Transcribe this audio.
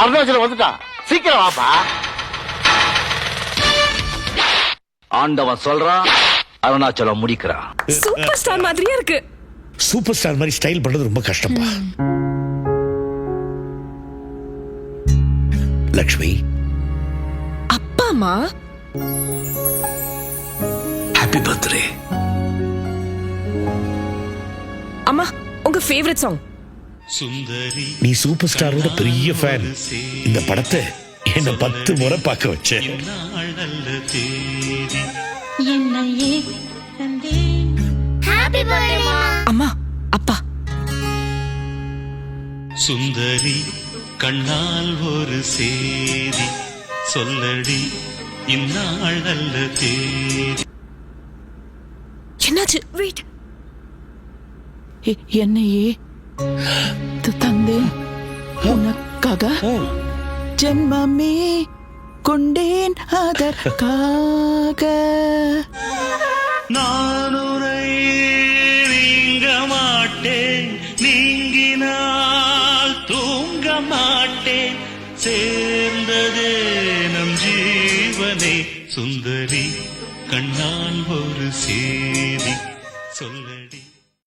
அருணாச்சலம் வந்துட்டான், சீக்கிரம் வாப்பா. ஆண்டவன் சொல்றான், அருணாச்சலம் முடிக்கிறான். சூப்பர் ஸ்டார் மாதிரியே இருக்கு. சூப்பர் ஸ்டார் மாதிரி ஸ்டைல் பண்றது ரொம்ப கஷ்டம்பா. லக்ஷ்மி, அப்பா அம்மா ஹாப்பி பர்த்டே. அம்மா, உங்க ஃபேவரட் சாங். நீ சூப்பர் ஸ்டாரோட பெரிய ஃபேன். இந்த படத்தை என்ன 10 முறை பார்க்க வச்ச. அம்மா, அப்பா. சுந்தரி கண்ணால் ஒரு சேதி சொல்லடி, இந்நாள் நல்ல தேதி. என்னாச்சு? வெயிட். என்னையே தந்தேன் உனக்காக, ஜென்மமே கொண்டேன் அதற்காக. நான் உரை நீங்க மாட்டேன், நீங்கினால் தூங்க மாட்டேன், சேர்ந்ததே நம் ஜீவனே. சுந்தரி கண்ணால் ஒரு சேதி சொல்லடி.